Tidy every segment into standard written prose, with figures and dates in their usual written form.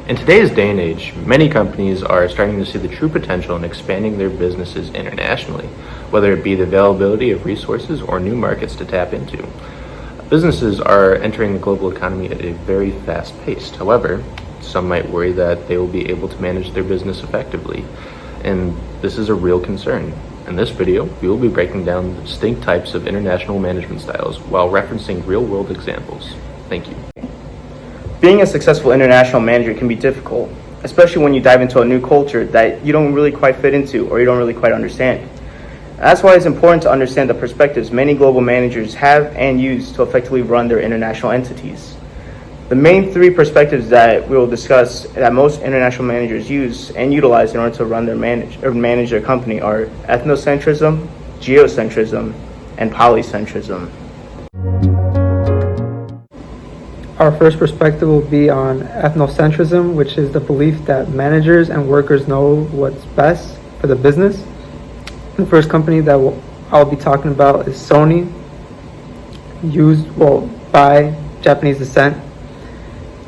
In today's day and age, many companies are starting to see the true potential in expanding their businesses internationally, whether it be the availability of resources or new markets to tap into. Businesses are entering the global economy at a very fast pace. However, some might worry that they will be able to manage their business effectively, and this is a real concern. In this video, we will be breaking down the distinct types of international management styles while referencing real-world examples. Thank you. Being a successful international manager can be difficult, especially when you dive into a new culture that you don't really quite fit into or you don't really quite understand. That's why it's important to understand the perspectives many global managers have and use to effectively run their international entities. The main three perspectives that we will discuss that most international managers use and utilize in order to run their manage their company are ethnocentrism, geocentrism, and polycentrism. Our first perspective will be on ethnocentrism, which is the belief that managers and workers know what's best for the business. The first company that I'll be talking about is Sony, by Japanese descent,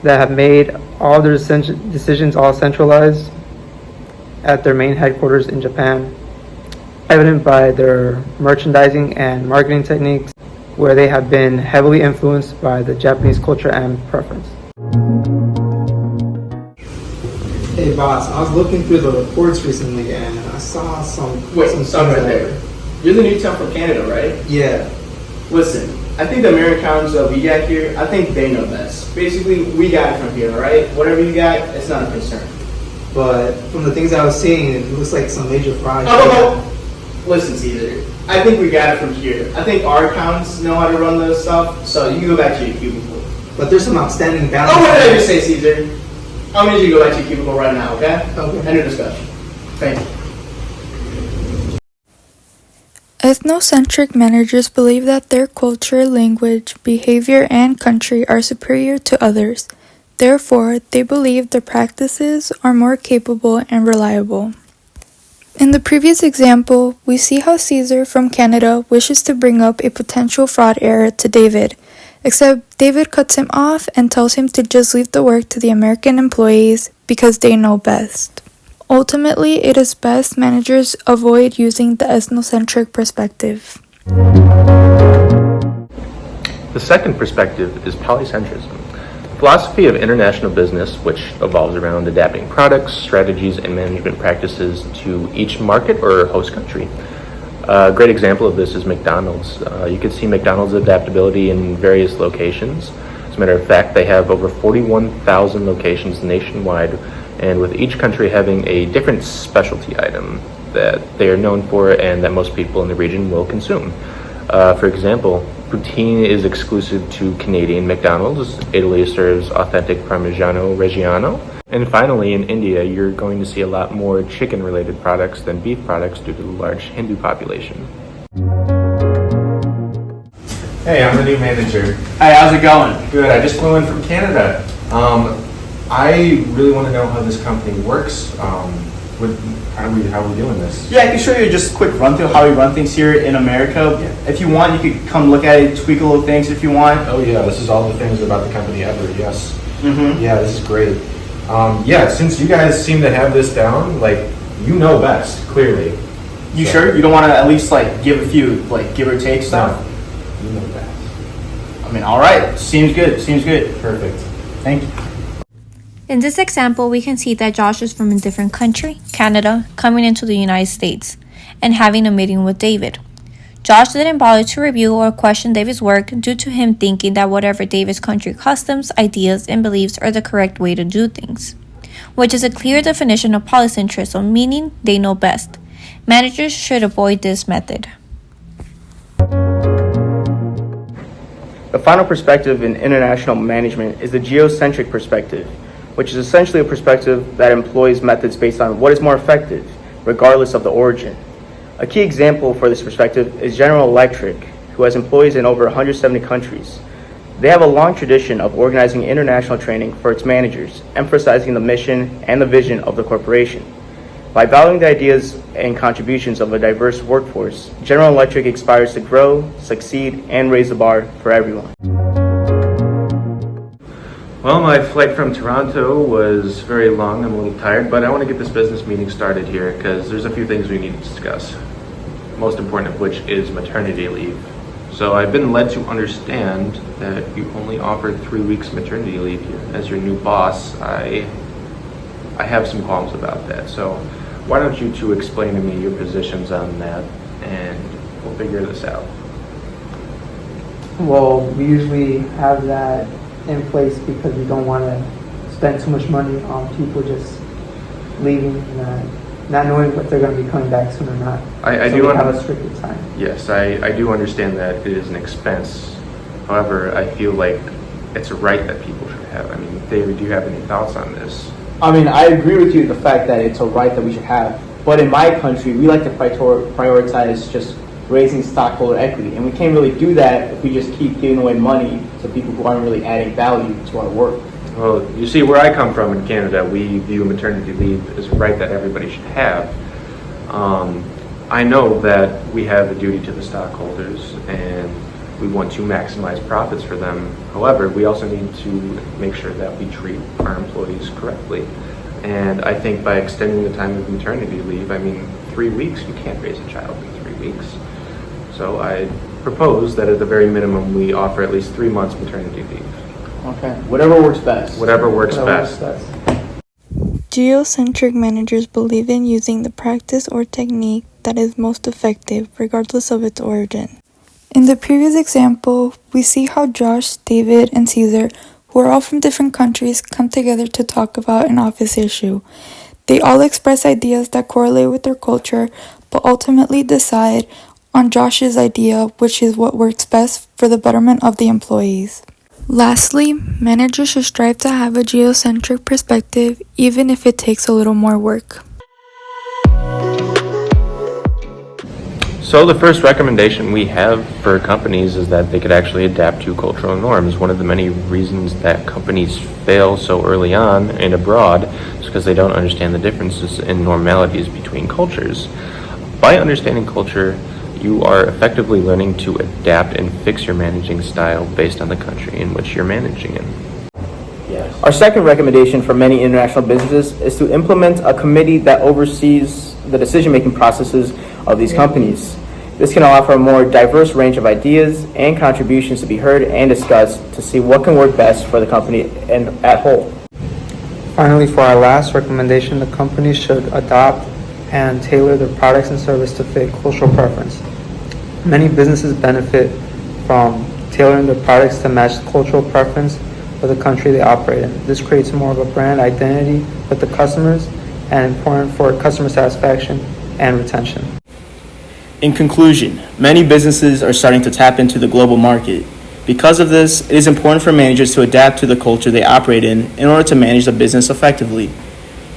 that have made all their decisions all centralized at their main headquarters in Japan, evident by their merchandising and marketing techniques, where they have been heavily influenced by the Japanese culture and preference. Hey boss, I was looking through the reports recently and I saw some Stop right there. You're the new temp from Canada, right? Yeah. Listen, I think the Americans that we got here, I think they know best. Basically, we got it from here, alright? Whatever you got, it's not a concern. But from the things I was seeing, it looks like some major projects. Listen, Caesar, I think we got it from here. I think our accountants know how to run this stuff, so you can go back to your cubicle. But there's some outstanding balance. Oh, what did I just say, Caesar? I'm going to need you to go back to your cubicle right now, okay? Okay. End of discussion. Thank you. Ethnocentric managers believe that their culture, language, behavior, and country are superior to others. Therefore, they believe their practices are more capable and reliable. In the previous example, we see how Caesar from Canada wishes to bring up a potential fraud error to David, except David cuts him off and tells him to just leave the work to the American employees because they know best. Ultimately, it is best managers avoid using the ethnocentric perspective. The second perspective is polycentrism, a philosophy of international business which evolves around adapting products, strategies, and management practices to each market or host country. A great example of this is McDonald's. You can see McDonald's adaptability in various locations. As a matter of fact, they have over 41,000 locations nationwide, and with each country having a different specialty item that they are known for and that most people in the region will consume. For example, poutine is exclusive to Canadian McDonald's. Italy serves authentic Parmigiano Reggiano. And finally, in India, you're going to see a lot more chicken-related products than beef products due to the large Hindu population. Hey, I'm the new manager. Hi, how's it going? Good, I just flew in from Canada. I really want to know how this company works. How are we doing this? Yeah, I can show you just a quick run through how we run things here in America. Yeah. If you want, you could come look at it, tweak a little things if you want. Oh yeah, this is all the things about the company ever, yes. Mm-hmm. Yeah, this is great. Since you guys seem to have this down, you know best, clearly. You sure? You don't want to at least give a few give or take stuff? No, you know best. I mean, alright, seems good. Perfect. Thank you. In this example, we can see that Josh is from a different country, Canada, coming into the United States and having a meeting with David. Josh didn't bother to review or question David's work due to him thinking that whatever David's country customs, ideas, and beliefs are the correct way to do things, which is a clear definition of polycentrism, meaning they know best. Managers should avoid this method. The final perspective in international management is the geocentric perspective, which is essentially a perspective that employs methods based on what is more effective, regardless of the origin. A key example for this perspective is General Electric, who has employees in over 170 countries. They have a long tradition of organizing international training for its managers, emphasizing the mission and the vision of the corporation. By valuing the ideas and contributions of a diverse workforce, General Electric aspires to grow, succeed, and raise the bar for everyone. Well, my flight from Toronto was very long. I'm a little tired, but I want to get this business meeting started here because there's a few things we need to discuss. Most important of which is maternity leave. So I've been led to understand that you only offer 3 weeks maternity leave here. As your new boss, I have some qualms about that. So why don't you two explain to me your positions on that and we'll figure this out. Well, we usually have that in place because we don't want to spend too much money on people just leaving and not knowing if they're going to be coming back soon or not. I so do we have a stricter time. Yes, I do understand that it is an expense. However, I feel like it's a right that people should have. I mean, David, do you have any thoughts on this? I mean, I agree with you the fact that it's a right that we should have. But in my country, we like to prioritize just raising stockholder equity. And we can't really do that if we just keep giving away money to people who aren't really adding value to our work. Well, you see, where I come from in Canada, we view maternity leave as a right that everybody should have. I know that we have a duty to the stockholders and we want to maximize profits for them. However, we also need to make sure that we treat our employees correctly. And I think by extending the time of maternity leave, I mean, 3 weeks, you can't raise a child in 3 weeks. So I propose that at the very minimum, we offer at least 3 months maternity leave. Okay, whatever works best. Whatever works best. Geocentric managers believe in using the practice or technique that is most effective, regardless of its origin. In the previous example, we see how Josh, David, and Caesar, who are all from different countries, come together to talk about an office issue. They all express ideas that correlate with their culture, but ultimately decide on Josh's idea, which is what works best for the betterment of the employees. Lastly, managers should strive to have a geocentric perspective, even if it takes a little more work. So the first recommendation we have for companies is that they could actually adapt to cultural norms. One of the many reasons that companies fail so early on and abroad is because they don't understand the differences in normalities between cultures. By understanding culture, you are effectively learning to adapt and fix your managing style based on the country in which you're managing in. Our second recommendation for many international businesses is to implement a committee that oversees the decision-making processes of these companies. This can allow for a more diverse range of ideas and contributions to be heard and discussed to see what can work best for the company and at whole. Finally, for our last recommendation, the company should adopt and tailor their products and service to fit cultural preference. Many businesses benefit from tailoring their products to match the cultural preference of the country they operate in. This creates more of a brand identity with the customers and important for customer satisfaction and retention. In conclusion, many businesses are starting to tap into the global market. Because of this, it is important for managers to adapt to the culture they operate in order to manage the business effectively.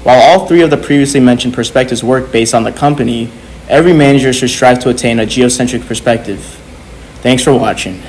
While all three of the previously mentioned perspectives work based on the company, every manager should strive to attain a geocentric perspective. Thanks for watching.